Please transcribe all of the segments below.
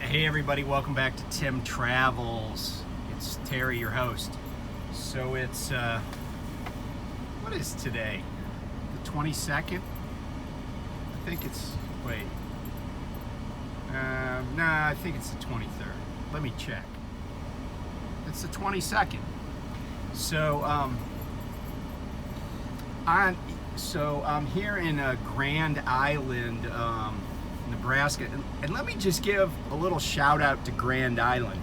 Hey everybody, welcome back to Tim Travels. It's Terry, your host. So it's, what is today? The 22nd? I think it's, wait. Nah, I think it's the 23rd. Let me check. It's the 22nd. So, I'm here in Grand Island, Nebraska, and let me just give a little shout out to Grand Island.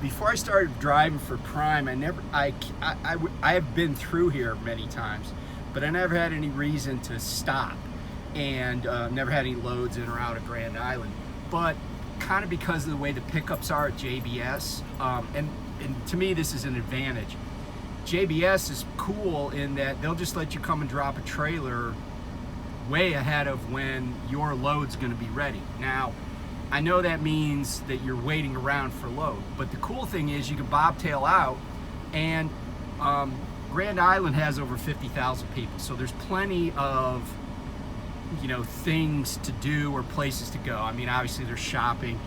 Before I started driving for Prime, I have been through here many times, but I never had any reason to stop, and never had any loads in or out of Grand Island. But kind of because of the way the pickups are at JBS, and to me this is an advantage. JBS is cool in that they'll just let you come and drop a trailer way ahead of when your load's going to be ready. Now, I know that means that you're waiting around for load, but the cool thing is you can bobtail out, and Grand Island has over 50,000 people, so there's plenty of things to do or places to go. I mean, obviously there's shopping,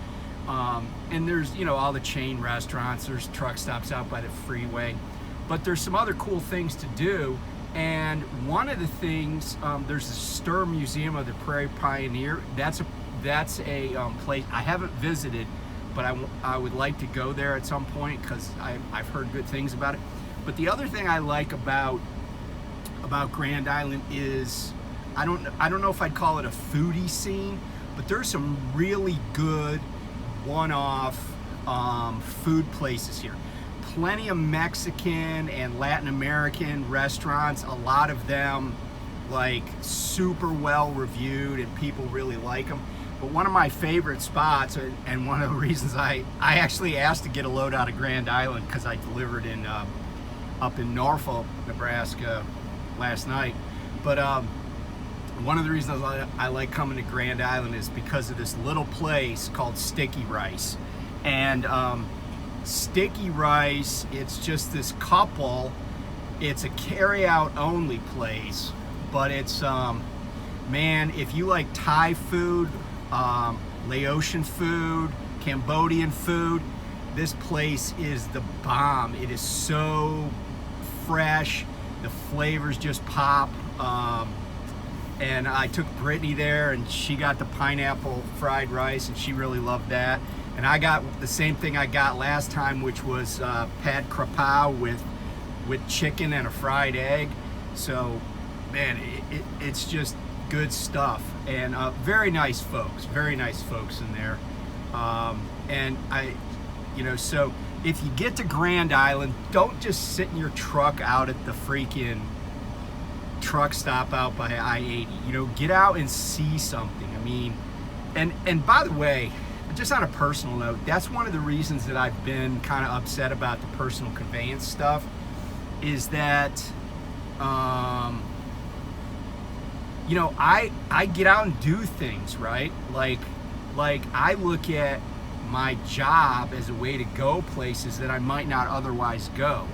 and there's all the chain restaurants, there's truck stops out by the freeway, but there's some other cool things to do. And one of the things, there's the Stir Museum of the Prairie Pioneer. That's a place I haven't visited, but I would like to go there at some point because I've heard good things about it. But the other thing I like about Grand Island is I don't know if I'd call it a foodie scene, but there's some really good one-off food places here. Plenty of Mexican and Latin American restaurants, a lot of them like super well reviewed and people really like them. But one of my favorite spots, and one of the reasons I actually asked to get a load out of Grand Island because I delivered in up in Norfolk, Nebraska last night. But one of the reasons I like coming to Grand Island is because of this little place called Sticky Rice. And Sticky Rice, it's just this couple. It's a carry-out only place, but it's man, if you like Thai food, Laotian food, Cambodian food, this place is the bomb. It is so fresh, the flavors just pop. And I took Brittany there, and she got the pineapple fried rice, and she really loved that. And I got the same thing I got last time, which was pad krapow with chicken and a fried egg. So, man, it's just good stuff. And very nice folks in there. And so if you get to Grand Island, don't just sit in your truck out at the freaking truck stop out by I-80. Get out and see something. I mean, and by the way, just on a personal note, that's one of the reasons that I've been kind of upset about the personal conveyance stuff, is that I get out and do things, right? Like I look at my job as a way to go places that I might not otherwise go,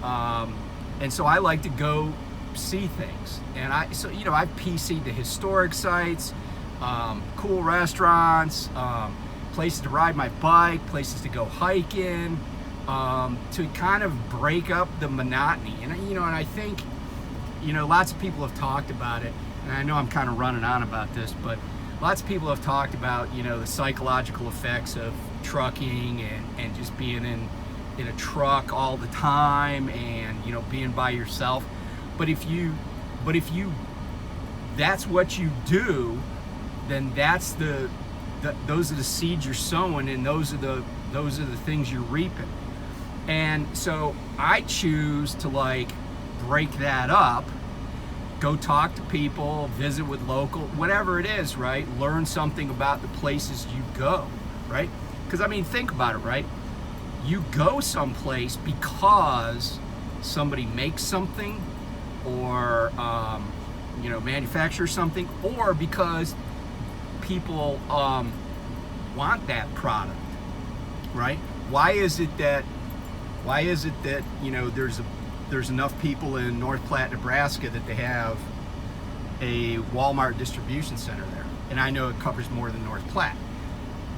and so I like to go see things. And I've PC'd the historic sites, cool restaurants, places to ride my bike, places to go hiking, to kind of break up the monotony. And and I think lots of people have talked about it, and I know I'm kind of running on about this, but lots of people have talked about the psychological effects of trucking and just being in a truck all the time, and being by yourself. But if you that's what you do, then that's those are the seeds you're sowing, and those are the things you're reaping. And so I choose to break that up, go talk to people, visit with local, whatever it is, right? Learn something about the places you go, right? Because I mean, think about it, right? You go someplace because somebody makes something, or manufactures something, or because people want that product, right? Why is it that there's enough people in North Platte, Nebraska, that they have a Walmart distribution center there? And I know it covers more than North Platte.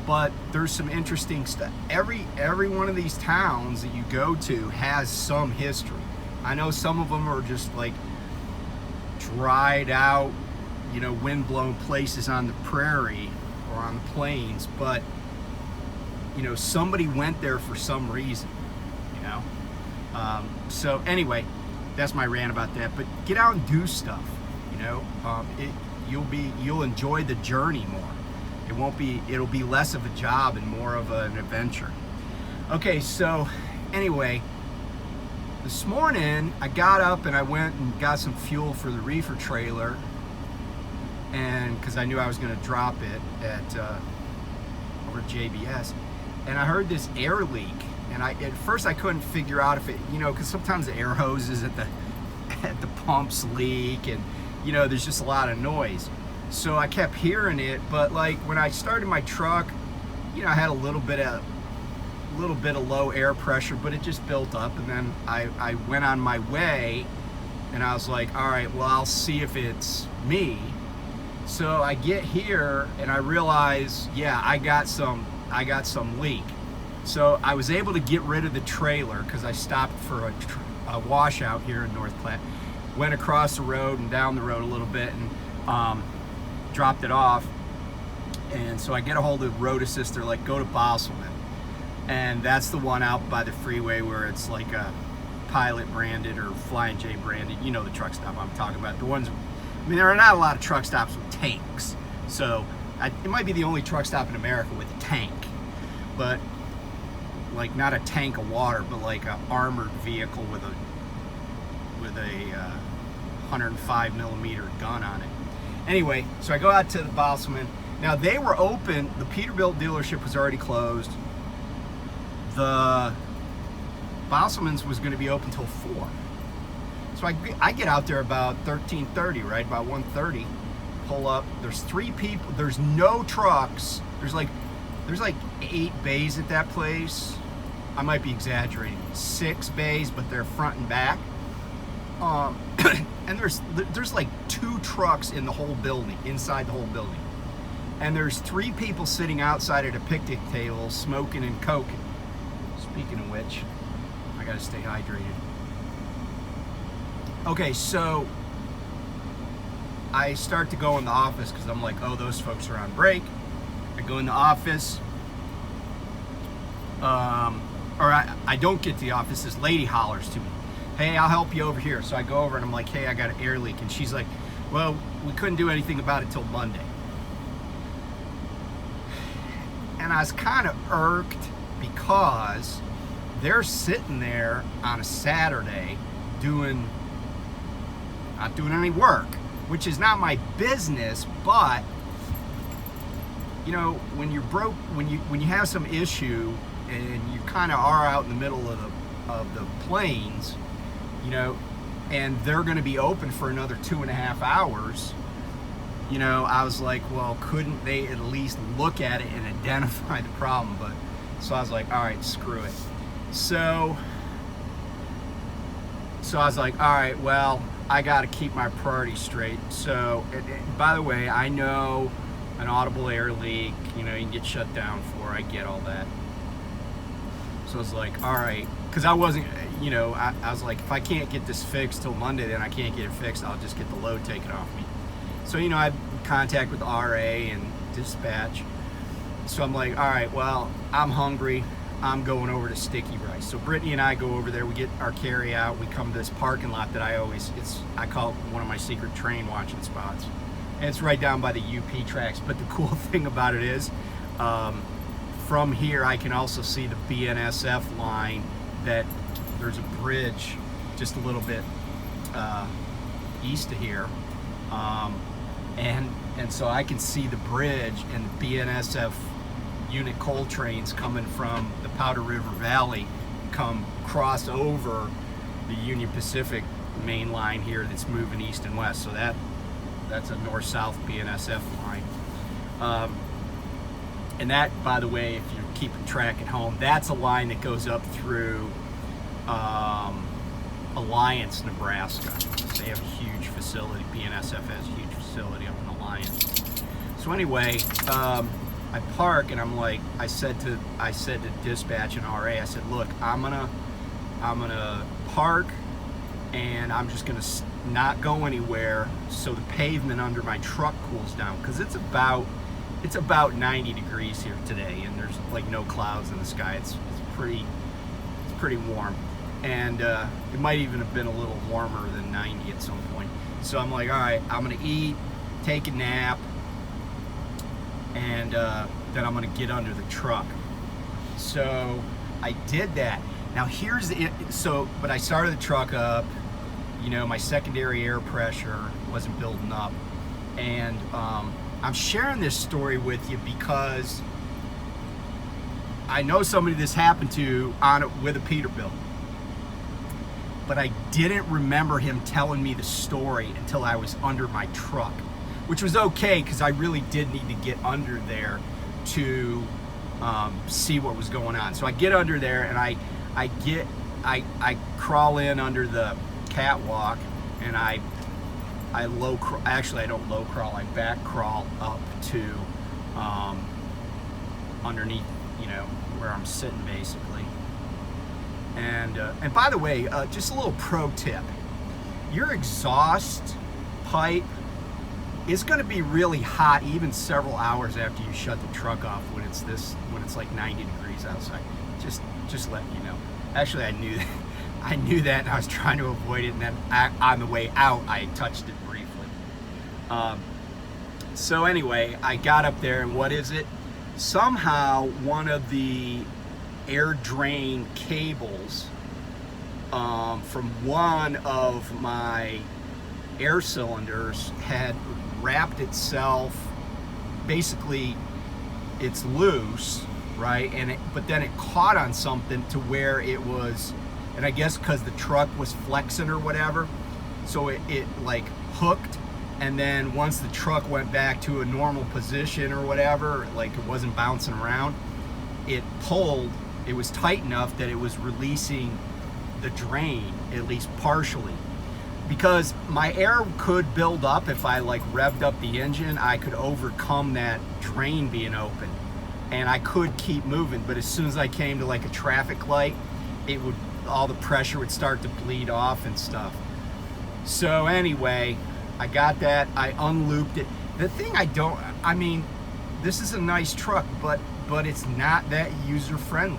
but there's some interesting stuff. Every one of these towns that you go to has some history. I know some of them are just like dried out, you know, windblown places on the prairie or on the plains, but you know, somebody went there for some reason, you know. So anyway, that's my rant about that. But get out and do stuff, you know. You'll enjoy the journey more. It'll be less of a job and more of an adventure. Okay, so anyway, this morning I got up and I went and got some fuel for the reefer trailer, and because I knew I was going to drop it at over at JBS, and I heard this air leak, and at first I couldn't figure out if it, you know, because sometimes the air hoses at the pumps leak, and you know, there's just a lot of noise. So I kept hearing it, but like when I started my truck, you know, I had a little bit of low air pressure, but it just built up, and then I went on my way, and I was like, all right, well, I'll see if it's me. So I get here and I realize, yeah, I got some leak. So I was able to get rid of the trailer because I stopped for a washout here in North Platte, went across the road and down the road a little bit, and dropped it off. And so I get a hold of Road Assist. They're like, go to Bosselman, and that's the one out by the freeway where it's like a Pilot branded or Flying J branded, you know, the truck stop I'm talking about. The ones, I mean, there are not a lot of truck stops with tanks, so it might be the only truck stop in America with a tank, but like not a tank of water, but like an armored vehicle with a 105 millimeter gun on it. Anyway, so I go out to the Bosselman. Now they were open. The Peterbilt dealership was already closed. The Bosselman's was going to be open till 4. So I get out there about 13:30, right? About 1:30. Pull up. There's 3 people. There's no trucks. There's like 8 bays at that place. I might be exaggerating. 6 bays, but they're front and back. And there's like 2 trucks in the whole building, inside the whole building. And there's 3 people sitting outside at a picnic table smoking and coking. Speaking of which, I gotta stay hydrated. Okay, so I start to go in the office because I'm like, oh, those folks are on break. I go in the office, or I don't get to the office. This lady hollers to me, hey, I'll help you over here. So I go over and I'm like, hey, I got an air leak. And she's like, well, we couldn't do anything about it till Monday. And I was kind of irked because they're sitting there on a Saturday not doing any work, which is not my business, but you know, when you're broke, when you have some issue and you kind of are out in the middle of the plains, you know, and they're going to be open for another 2.5 hours, you know, I was like, well, couldn't they at least look at it and identify the problem? But so I was like, all right, screw it. So I was like, all right, well, I got to keep my priorities straight. So, by the way, I know an audible air leak, you know, you can get shut down for. I get all that. So I was like, all right, because I wasn't, you know, I was like, if I can't get this fixed till Monday, then I can't get it fixed. I'll just get the load taken off me. So, you know, I had contact with RA and dispatch. So I'm like, all right, well, I'm hungry. I'm going over to Sticky Rice. So Brittany and I go over there. We get our carry out. We come to this parking lot that I call it one of my secret train watching spots. And it's right down by the UP tracks. But the cool thing about it is, from here I can also see the BNSF line. That there's a bridge just a little bit east of here, and so I can see the bridge and the BNSF unit coal trains coming from the Powder River Valley cross over the Union Pacific main line here that's moving east and west. So that's a north-south BNSF line. And that, by the way, if you're keeping track at home, that's a line that goes up through Alliance, Nebraska. They have a huge facility. BNSF has a huge facility up in Alliance. So anyway, I park and I'm like, I said to dispatch and RA, I said, look, I'm gonna park and I'm just gonna not go anywhere so the pavement under my truck cools down, because it's about 90 degrees here today and there's like no clouds in the sky. It's pretty warm, and it might even have been a little warmer than 90 at some point. So I'm like, all right, I'm gonna eat, take a nap, and then I'm gonna get under the truck. So I did that. Now here's it. So, but I started the truck up. You know, my secondary air pressure wasn't building up, and I'm sharing this story with you because I know somebody this happened to on it with a Peterbilt, but I didn't remember him telling me the story until I was under my truck, which was okay because I really did need to get under there to see what was going on. So I get under there and I crawl in under the catwalk, and I actually I don't low crawl, I back crawl up to underneath, you know, where I'm sitting basically. And by the way, just a little pro tip: your exhaust pipe is going to be really hot even several hours after you shut the truck off when it's like 90 degrees outside. Just letting you know. Actually, I knew that. I knew that, and I was trying to avoid it, and then on the way out I touched it briefly. So anyway, I got up there, and what is it? Somehow one of the air drain cables from one of my air cylinders had wrapped itself, basically it's loose, right? But then it caught on something to where it was, and I guess because the truck was flexing or whatever, so it like hooked, and then once the truck went back to a normal position or whatever, like it wasn't bouncing around, it pulled, it was tight enough that it was releasing the drain, at least partially. Because my air could build up if I like revved up the engine, I could overcome that drain being open and I could keep moving. But as soon as I came to like a traffic light, all the pressure would start to bleed off and stuff. So anyway, I got that, I unlooped it. The thing I mean, this is a nice truck, but it's not that user friendly.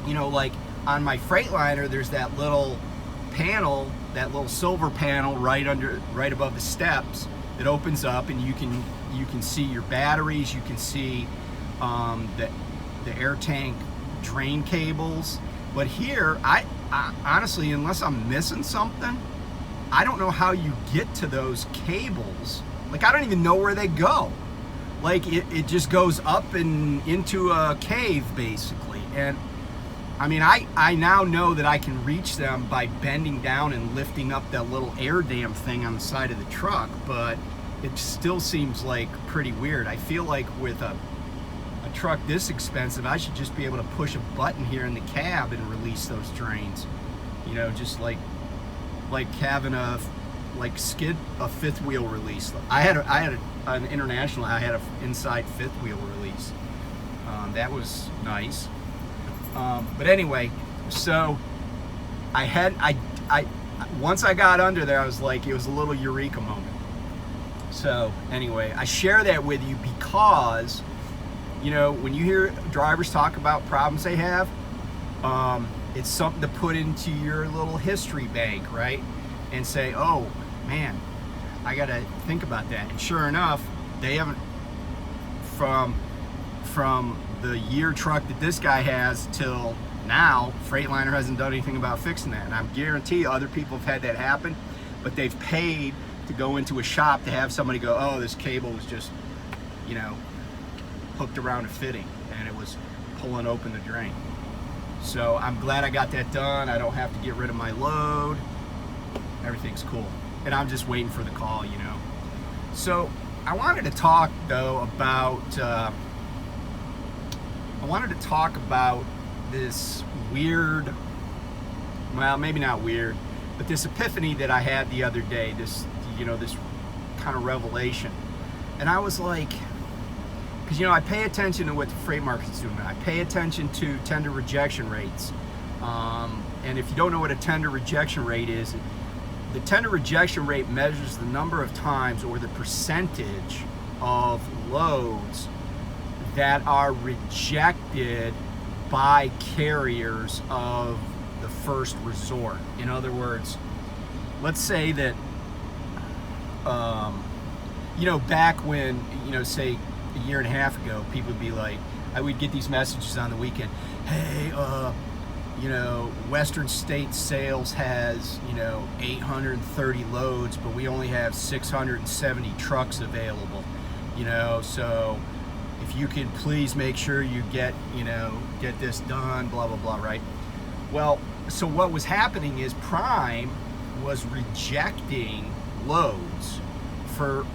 You know, like on my Freightliner, there's that little panel, that little silver panel right above the steps that opens up, and you can see your batteries, you can see the air tank drain cables. But here, I honestly, unless I'm missing something, I don't know how you get to those cables. Like, I don't even know where they go. Like, it just goes up and into a cave, basically. And I mean, I now know that I can reach them by bending down and lifting up that little air dam thing on the side of the truck, but it still seems like pretty weird. I feel like with a truck this expensive, I should just be able to push a button here in the cab and release those drains. You know, just like having a fifth wheel release. I had an International, I had an inside fifth wheel release. That was nice. But anyway, so once I got under there, I was like, it was a little eureka moment. So anyway, I share that with you because, you know, when you hear drivers talk about problems they have, it's something to put into your little history bank, right? And say, oh man, I gotta think about that. And sure enough, they haven't, from the year truck that this guy has till now, Freightliner hasn't done anything about fixing that. And I guarantee other people have had that happen, but they've paid to go into a shop to have somebody go, oh, this cable was just, you know, hooked around a fitting and it was pulling open the drain. So I'm glad I got that done. I don't have to get rid of my load. Everything's cool. And I'm just waiting for the call, you know. So I wanted to talk though about this weird, well, maybe not weird, but this epiphany that I had the other day, this, you know, this kind of revelation. And I was like, because I pay attention to what the freight market's doing. I pay attention to tender rejection rates. And if you don't know what a tender rejection rate is, the tender rejection rate measures the number of times or the percentage of loads that are rejected by carriers of the first resort. In other words, let's say that, back when, say a year and a half ago, people would be like, I would get these messages on the weekend, hey, Western States Sales has, 830 loads, but we only have 670 trucks available, so if you can please make sure you get this done, blah, blah, blah, right? Well, so what was happening is Prime was rejecting loads for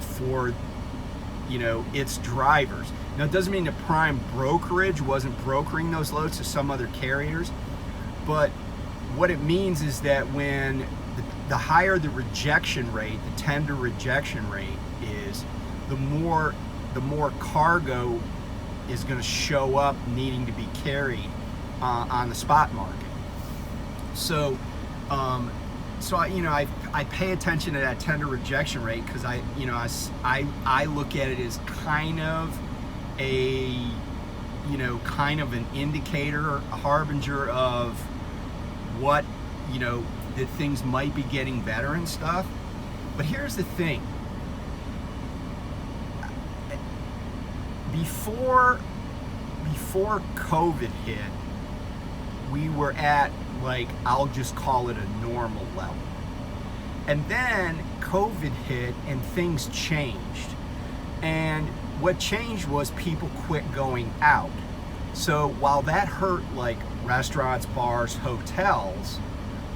its drivers. Now, it doesn't mean that Prime brokerage wasn't brokering those loads to some other carriers, but what it means is that when the higher the rejection rate, the tender rejection rate is, the more cargo is going to show up needing to be carried on the spot market. So, I pay attention to that tender rejection rate because I look at it as kind of an indicator, a harbinger of what, that things might be getting better and stuff. But here's the thing. Before COVID hit, we were at, I'll just call it a normal level. And then COVID hit and things changed. And what changed was people quit going out. So while that hurt restaurants, bars, hotels,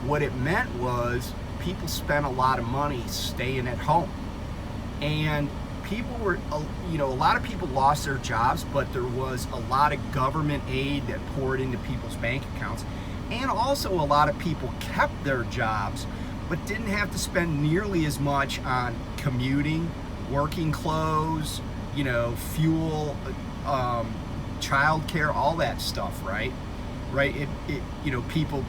what it meant was people spent a lot of money staying at home. And people were, a lot of people lost their jobs, but there was a lot of government aid that poured into people's bank accounts. And also a lot of people kept their jobs, but didn't have to spend nearly as much on commuting, working clothes, fuel, childcare, all that stuff, right? Right? People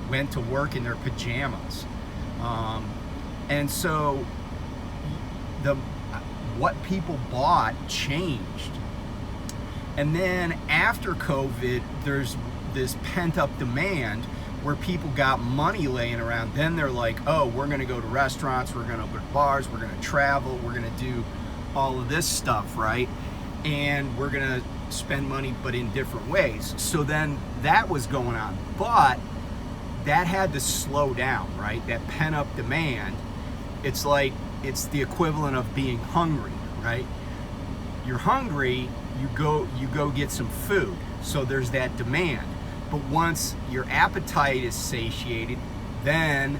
went to work in their pajamas. And so what people bought changed. And then after COVID, there's this pent-up demand where people got money laying around. Then they're like, oh, we're going to go to restaurants, we're going to go to bars, we're going to travel, we're going to do all of this stuff, right? And we're going to spend money, but in different ways. So then that was going on. But that had to slow down, right? That pent-up demand, it's the equivalent of being hungry, right? You're hungry, you go get some food. So there's that demand. But once your appetite is satiated, then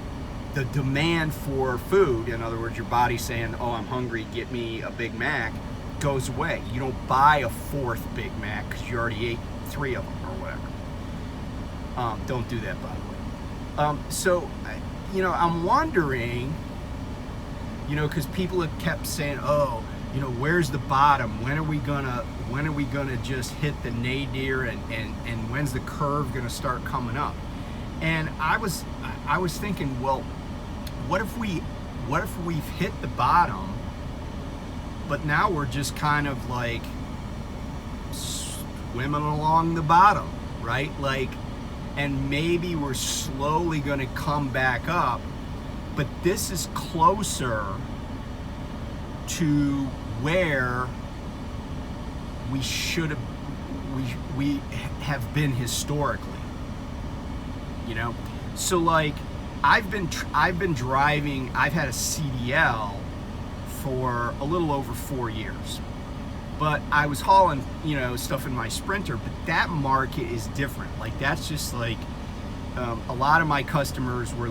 the demand for food, in other words, your body saying, oh, I'm hungry, get me a Big Mac, goes away. You don't buy a fourth Big Mac because you already ate 3 of them or whatever. Don't do that, by the way. So, I'm wondering, because people have kept saying, oh, where's the bottom? When are we gonna just hit the nadir, and when's the curve gonna start coming up? And I was thinking, well, what if we've hit the bottom, but now we're just kind of swimming along the bottom, right? And maybe we're slowly gonna come back up, but this is closer to where we have been historically, So I've been driving. I've had a CDL for a little over 4 years, but I was hauling stuff in my Sprinter. But that market is different. That's just a lot of my customers were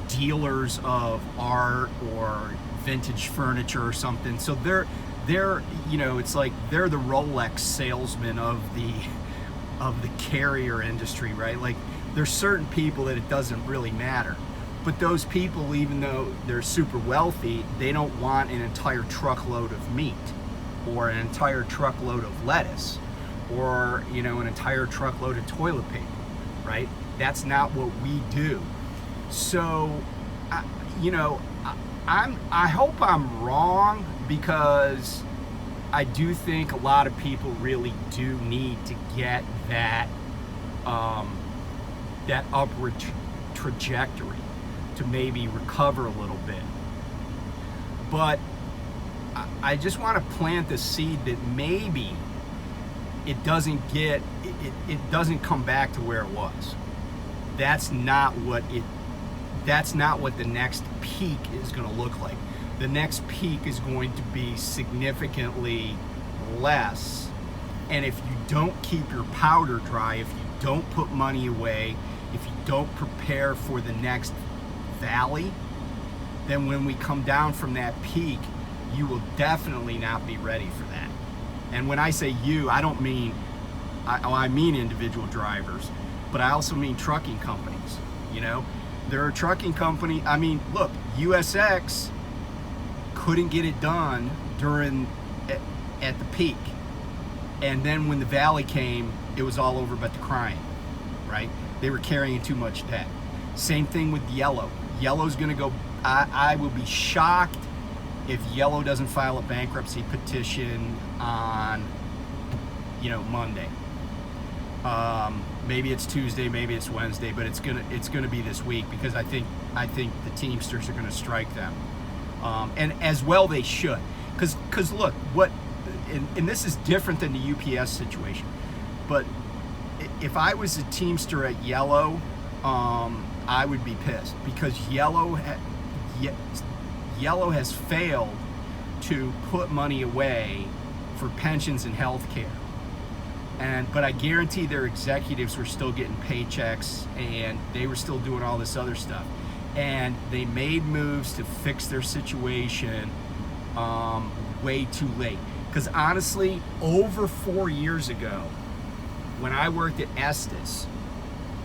dealers of art or vintage furniture or something. So they're it's they're the Rolex salesman of the carrier industry, right? There's certain people that it doesn't really matter. But those people, even though they're super wealthy, they don't want an entire truckload of meat or an entire truckload of lettuce or, you know, an entire truckload of toilet paper, right? That's not what we do. So, you know, I hope I'm wrong, because I do think a lot of people really do need to get that that upward trajectory to maybe recover a little bit. But I just want to plant the seed that maybe it doesn't come back to where it was. That's not what the next peak is going to look like. The next peak is going to be significantly less. And if you don't keep your powder dry, if you don't put money away, if you don't prepare for the next valley, then when we come down from that peak, you will definitely not be ready for that. And when I say you, I don't mean, I mean individual drivers, but I also mean trucking companies. You know, there are trucking company. I mean, look, USX couldn't get it done at the peak, and then when the valley came, it was all over but the crying, right? They were carrying too much debt. Same thing with Yellow. Yellow's going to go. I will be shocked if Yellow doesn't file a bankruptcy petition on, you know, Monday. Maybe it's Tuesday, maybe it's Wednesday, but it's gonna be this week, because I think the Teamsters are gonna strike them, and as well they should, because look, and this is different than the UPS situation, but if I was a Teamster at Yellow, I would be pissed, because Yellow has failed to put money away for pensions and health care. But I guarantee their executives were still getting paychecks, and they were still doing all this other stuff. And they made moves to fix their situation way too late. Because honestly, over 4 years ago, when I worked at Estes,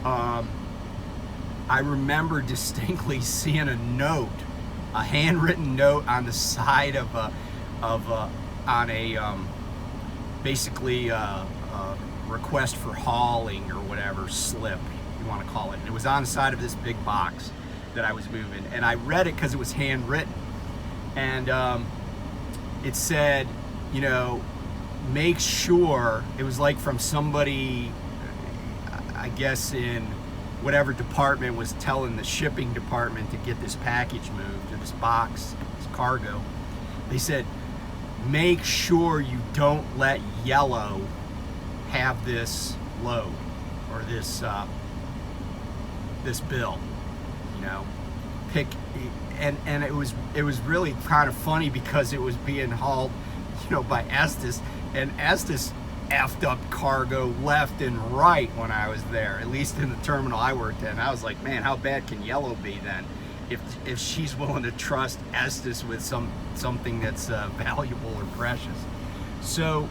I remember distinctly seeing a handwritten note on the side basically request for hauling or whatever slip you want to call it. And it was on the side of this big box that I was moving, and I read it because it was handwritten, and it said, you know, make sure, it was like from somebody, I guess in whatever department was telling the shipping department to get this package moved, or this box, this cargo. They said, make sure you don't let Yellow have this load or this bill, you know. And it was really kind of funny, because it was being hauled, you know, by Estes, and Estes effed up cargo left and right when I was there, at least in the terminal I worked in. I was like, man, how bad can Yellow be then, if she's willing to trust Estes with something that's valuable or precious? So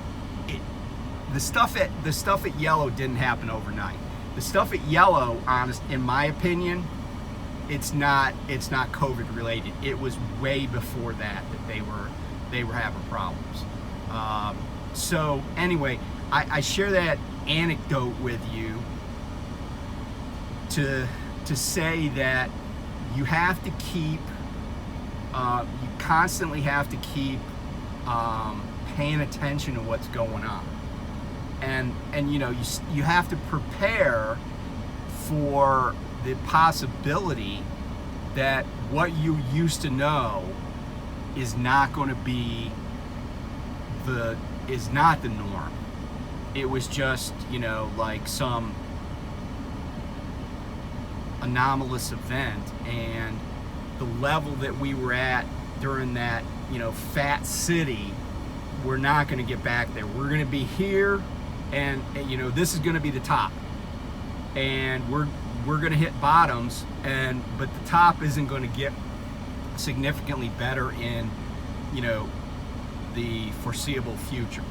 the stuff at Yellow didn't happen overnight. The stuff at Yellow, in my opinion, it's not COVID related. It was way before that they were having problems. So anyway, I share that anecdote with you to say that you have to keep, you constantly have to keep paying attention to what's going on, and you know, you have to prepare for the possibility that what you used to know is not going to be not the norm. It was just, you know, like some anomalous event, and the level that we were at during that, you know, fat city, we're not going to get back there. We're going to be here, and you know, this is going to be the top, and we're going to hit bottoms, but the top isn't going to get significantly better in, you know, the foreseeable future.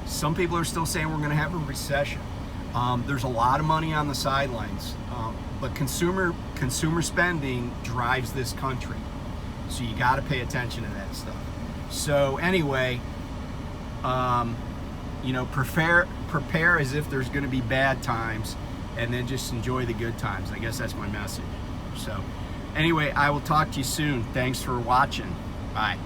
Some people are still saying we're going to have a recession. There's a lot of money on the sidelines, but consumer spending drives this country. So you got to pay attention to that stuff. So anyway, you know, prepare as if there's going to be bad times, and then just enjoy the good times. I guess that's my message. So anyway, I will talk to you soon. Thanks for watching. Bye.